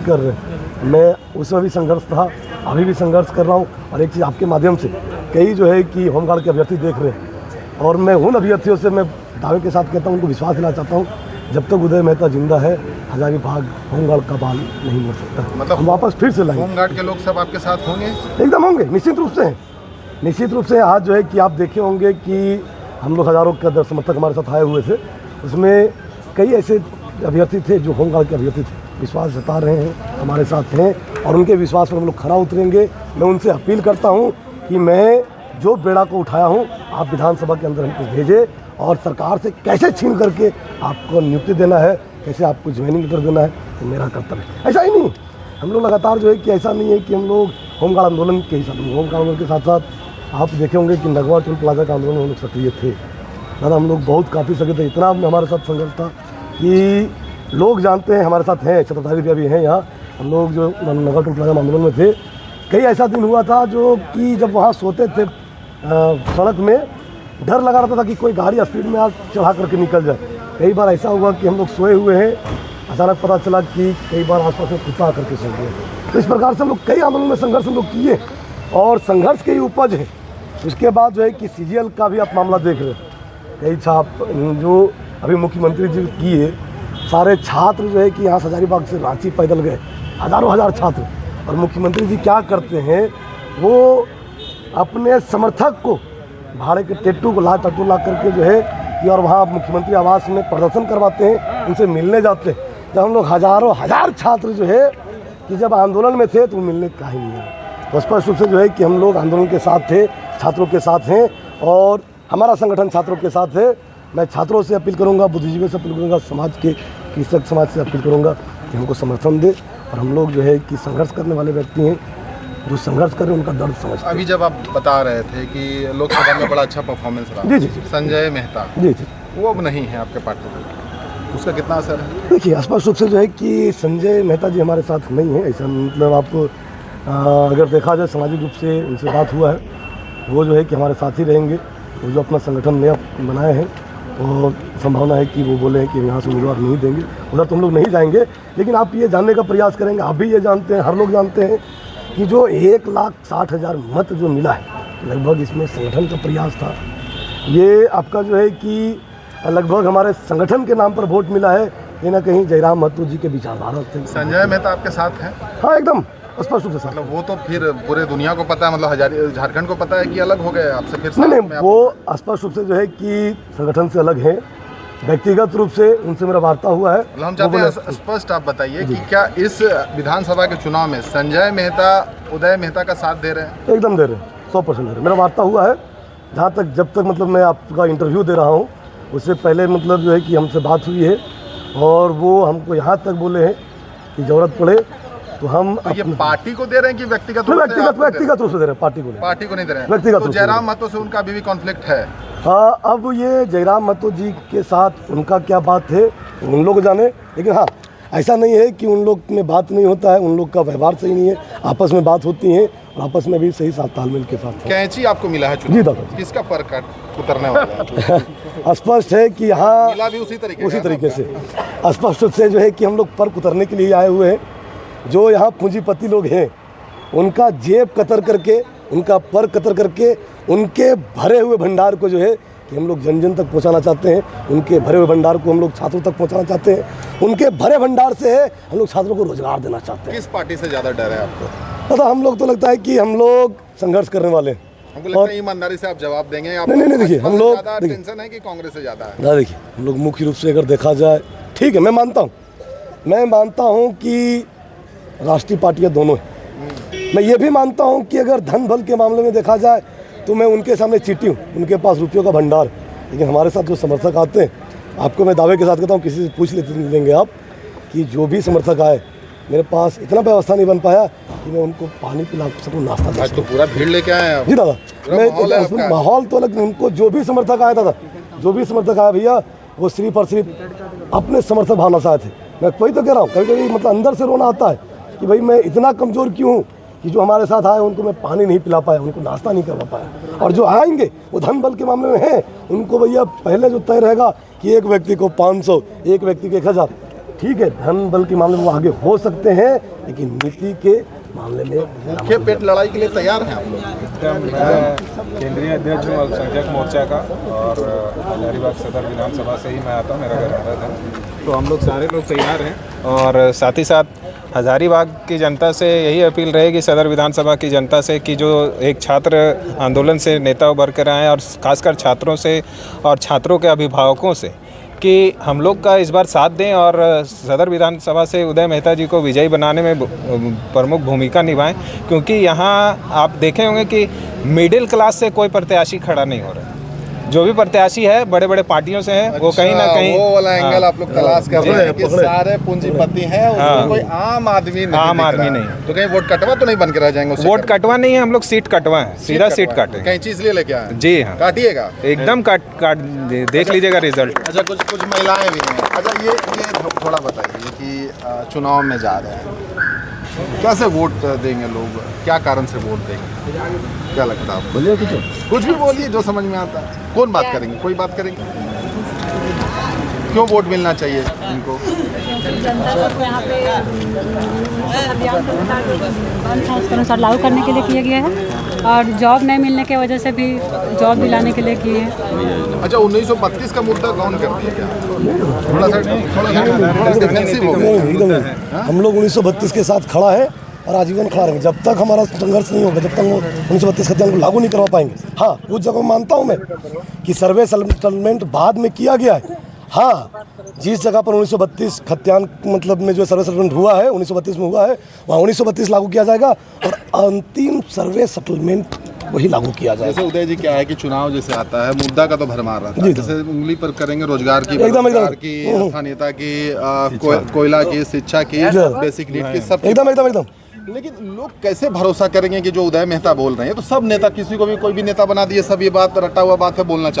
कर रहे हैं। मैं उसमें भी संघर्ष था, अभी भी संघर्ष कर रहा हूँ। और एक चीज़ आपके माध्यम से कई जो है कि होमगार्ड के अभ्यर्थी देख रहे हैं, और मैं उन अभ्यर्थियों से मैं दावे के साथ कहता हूँ, उनको विश्वास दिलाना चाहता हूँ, जब तक उदय मेहता जिंदा है हजारीबाग होमगार्ड का बाल नहीं मर सकता। मतलब हम वापस फिर से लाएंगे। होमगार्ड के लोग सब आपके साथ होंगे? एकदम होंगे, निश्चित रूप से हैं, निश्चित रूप से। आज जो है कि आप देखे होंगे कि हम लोग हज़ारों के समर्थक हमारे साथ आए हुए थे, उसमें कई ऐसे अभ्यर्थी थे जो होमगार्ड के अभ्यर्थी थे, विश्वास जता रहे हैं, हमारे साथ हैं, और उनके विश्वास पर हम लोग खरा उतरेंगे। मैं उनसे अपील करता हूं कि मैं जो बेड़ा को उठाया हूं, आप विधानसभा के अंदर हमको भेजें, और सरकार से कैसे छीन करके आपको नियुक्ति देना है, कैसे आपको ज्वाइनिंग लेटर देना है, तो मेरा कर्तव्य है। ऐसा ही नहीं, हम लोग लगातार जो है कि ऐसा नहीं है कि हम लोग होमगार्ड आंदोलन के हिसाब से, होमगार्ड आंदोलन के साथ साथ आप देखे होंगे कि नगवा टोल प्लाजा का आंदोलन हम लोग सक्रिय थे। दादा हम लोग बहुत काफ़ी सके थे, इतना हमारे साथ संघर्ष था कि लोग जानते हैं हमारे साथ हैं, छत्रधारी भैया भी हैं यहाँ, हम लोग जो नगर टोल प्लाजा आंदोलन में थे। कई ऐसा दिन हुआ था जो कि जब वहाँ सोते थे सड़क में, डर लगा रहता था कि कोई गाड़ी स्पीड में आग चढ़ा करके निकल जाए। कई बार ऐसा हुआ कि हम लोग सोए हुए हैं, अचानक पता चला कि कई बार आसपास में कुत्ता करके सो गए। तो इस प्रकार से हम लोग कई आंदोलन में संघर्ष हम लोग किए, और संघर्ष की उपज है। उसके बाद जो है कि CGL का भी आप मामला देख रहे हैं, कई छाप जो अभी मुख्यमंत्री जी किए, सारे छात्र जो है कि यहाँ हजारीबाग से रांची पैदल गए, हज़ारों हज़ार छात्र। और मुख्यमंत्री जी क्या करते हैं, वो अपने समर्थक को भाड़े के टैटू को टैटू ला करके जो है कि, और वहाँ मुख्यमंत्री आवास में प्रदर्शन करवाते हैं, उनसे मिलने जाते हैं। जब हम लोग हज़ारों हज़ार छात्र जो है कि जब आंदोलन में थे तो मिलने का ही नहीं है। तो स्पष्ट रूप से जो है कि हम लोग आंदोलन के साथ थे, छात्रों के साथ हैं, और हमारा संगठन छात्रों के साथ है। मैं छात्रों से अपील करूंगा, बुद्धिजीवियों से अपील करूंगा, समाज के कृषक समाज से अपील करूंगा कि हमको समर्थन दे। और हम लोग जो है कि संघर्ष करने वाले व्यक्ति हैं, जो संघर्ष कर रहे हैं उनका दर्द समझते हैं। अभी जब आप बता रहे थे कि लोकसभा में बड़ा अच्छा परफॉर्मेंस रहा, जी जी जी, संजय मेहता, जी जी, वो अब नहीं है आपके पार्टी में, उसका कितना असर है? देखिए स्पष्ट रूप से जो है कि संजय मेहता जी हमारे साथ नहीं है। ऐसा मतलब आपको अगर देखा जाए सामाजिक रूप से उनसे बात हुआ है, वो जो है कि हमारे साथ ही रहेंगे। वो जो अपना संगठन नया बनाए हैं, तो संभावना है कि वो बोले हैं कि यहाँ से उम्मीदवार नहीं देंगे, उधर तुम लोग नहीं जाएंगे। लेकिन आप ये जानने का प्रयास करेंगे, आप भी ये जानते हैं, हर लोग जानते हैं कि जो 1,60,000 मत जो मिला है, लगभग इसमें संगठन का प्रयास था। ये आपका जो है कि लगभग हमारे संगठन के नाम पर वोट मिला है, कहीं ना कहीं जयराम महतो जी के विचारधारा से। संजय मेहता आपके साथ हैं? हाँ एकदम स्पष्ट रूप से। मतलब वो तो फिर पूरे दुनिया को पता है, मतलब झारखंड को पता है कि अलग हो गए आपसे फिर? नहीं, वो स्पष्ट रूप से जो है कि संगठन से अलग है, व्यक्तिगत रूप से उनसे मेरा वार्ता हुआ है। मतलब हम चाहते हैं स्पष्ट आप बताइए कि क्या इस विधानसभा के चुनाव में संजय मेहता उदय मेहता का साथ दे रहे हैं? एकदम दे रहे हैं, 100% दे रहे हैं। मेरा वार्ता हुआ है, जहाँ तक जब तक मतलब मैं आपका इंटरव्यू दे रहा हूँ, उससे पहले मतलब जो है कि हमसे बात हुई है, और वो हमको यहाँ तक बोले हैं कि ज़रूरत पड़े तो हम तो ये पार्टी को दे रहे हैं कि व्यक्तिगत रूप से? व्यक्तिगत रूप से दे रहे हैं, पार्टी को नहीं दे रहे हैं। व्यक्तिगत। तो जयराम महतो से उनका अभी भी कॉन्फ्लिक्ट है? हाँ, अब ये जयराम महतो जी के साथ उनका क्या बात है उन लोग जाने, लेकिन हाँ ऐसा नहीं है कि उन लोग में बात नहीं होता है, उन लोग का व्यवहार सही नहीं है, आपस में बात होती है, और आपस में भी सही साथ तालमेल के साथ। कैंची आपको मिला है जी दादा, किसका पर उतरने वाला है? स्पष्ट है कि यहाँ मिला भी उसी तरीके से स्पष्ट से जो है कि हम लोग पर उतरने के लिए आए हुए हैं। जो यहाँ पूंजीपति लोग हैं, उनका जेब कतर करके, उनका पर कतर करके, उनके भरे हुए भंडार को जो है कि हम लोग जन जन तक पहुँचाना चाहते हैं। उनके भरे हुए भंडार को हम लोग छात्रों तक पहुँचाना चाहते हैं। उनके भरे भंडार से है हम लोग छात्रों को रोजगार देना चाहते हैं। किस पार्टी से ज़्यादा डर है आपको? पता हम लोग तो लगता है कि हम लोग संघर्ष करने वाले हैं। हमको लगता है ईमानदारी से आप जवाब देंगे। नहीं, देखिए हम लोग टेंशन है कि कांग्रेस से ज़्यादा है? ना, देखिए हम लोग मुख्य रूप से अगर देखा जाए, ठीक है, मैं मानता हूँ कि राष्ट्रीय पार्टियाँ दोनों हैं। मैं ये भी मानता हूँ कि अगर धन बल के मामले में देखा जाए तो मैं उनके सामने चीटी हूँ, उनके पास रुपयों का भंडार। लेकिन हमारे साथ जो समर्थक आते हैं, आपको मैं दावे के साथ कहता हूँ, किसी से पूछ लेंगे आप कि जो भी समर्थक आए, मेरे पास इतना व्यवस्था नहीं बन पाया कि मैं उनको पानी पिला सकूँ, नाश्ता दे सकूँ। तो पूरा भीड़ लेके आए हैं? जी दादा, मैं माहौल तो अलग, उनको जो भी समर्थक आया दादा, जो भी समर्थक आया भैया, वो सिर्फ और सिर्फ अपने समर्थक भावना से आए थे। मैं वही तो कह रहा हूँ, कभी कभी मतलब अंदर से रोना आता है कि भाई मैं इतना कमज़ोर क्यों हूँ कि जो हमारे साथ आए उनको मैं पानी नहीं पिला पाया, उनको नाश्ता नहीं करवा पाया। और जो आएंगे वो धन बल के मामले में हैं, उनको भैया पहले जो तय रहेगा कि एक व्यक्ति को 500, एक व्यक्ति को 1000, ठीक है, धन बल के मामले में वो आगे हो सकते हैं, लेकिन नीति के मामले में मुख्य पेट लड़ाई के लिए तैयार हैं आप लोग? मैं केंद्रीय अध्यक्ष हूँ अल्पसंख्यक मोर्चा का, और हजारीबाग सदर विधानसभा से ही मैं आता हूँ, मेरा घर अंदर है। तो हम लोग सारे लोग तैयार हैं, और साथ ही साथ हजारीबाग की जनता से यही अपील रहेगी, सदर विधानसभा की जनता से, कि जो एक छात्र आंदोलन से नेता उभर कर आए हैं, और खासकर छात्रों से और छात्रों के अभिभावकों से, कि हम लोग का इस बार साथ दें और सदर विधानसभा से उदय मेहता जी को विजयी बनाने में प्रमुख भूमिका निभाएं, क्योंकि यहाँ आप देखे होंगे कि मिडिल क्लास से कोई प्रत्याशी खड़ा नहीं हो रहा है। जो भी प्रत्याशी है बड़े बड़े पार्टियों से है, वो कहीं ना कहीं वो वाला एंगल आप लोग तलाश कर रहे हैं कि सारे पूंजीपति हैं, उसमें कोई आम आदमी नहीं। तो कहीं वोट कटवा तो नहीं बन के रह जाएंगे? वोट कटवा नहीं है, हम लोग सीट कटवा है, सीधा सीट काटे। कहीं चीज ले लेके आए? जी हाँ, काटिएगा एकदम काट देख लीजिएगा रिजल्ट। अच्छा, कुछ महिलाएं भी हैं। अच्छा, ये थोड़ा बताइए कि चुनाव में जा रहे हैं, कैसे वोट देंगे लोग, क्या कारण से वोट देंगे, क्या लगता है आपको? बोलिए कुछ भी बोलिए जो समझ में आता है। कौन बात करेंगे? कोई बात करेंगे? क्यों वोट मिलना चाहिए इनको? जनता को यहाँ पे अभियान के अनुसार लागू करने के लिए किया गया है, और जॉब नहीं मिलने की वजह से भी जॉब दिलाने के लिए किए हैं। अच्छा, 1932 का मुद्दा कौन कर दिया क्या? थोड़ा डिफेंसिव हो गया। हम लोग 1932 के साथ खड़ा है और आजीवन खड़ा रहेंगे जब तक हमारा संघर्ष नहीं होगा, जब तक वो 1932 खतियान को लागू नहीं करवा पाएंगे। हाँ, उस जगह मानता हूँ मैं कि सर्वे सेटलमेंट बाद में किया गया है। हाँ, जिस जगह पर 1932 खतियान मतलब में जो सर्वे सेटलमेंट हुआ है 1932 में हुआ है, वहाँ 1932 लागू किया जाएगा, और अंतिम सर्वे सेटलमेंट वही लागू किया जाएगा। जैसे उदय जी, क्या है कि चुनाव जैसे आता है, मुद्दा का तो भरमार रहता है। जैसे उंगली पर करेंगे रोजगार की, एकदम स्थानीयता की, कोयला की, शिक्षा की, बेसिक नीड की, सब एकदम। लेकिन लोग कैसे भरोसा करेंगे कि जो उदय मेहता बोल रहे हैं, तो सब नेता, किसी को भी कोई भी नेता बना दिए, सब ये बात रटा हुआ बात है, बोलना चाहते हैं।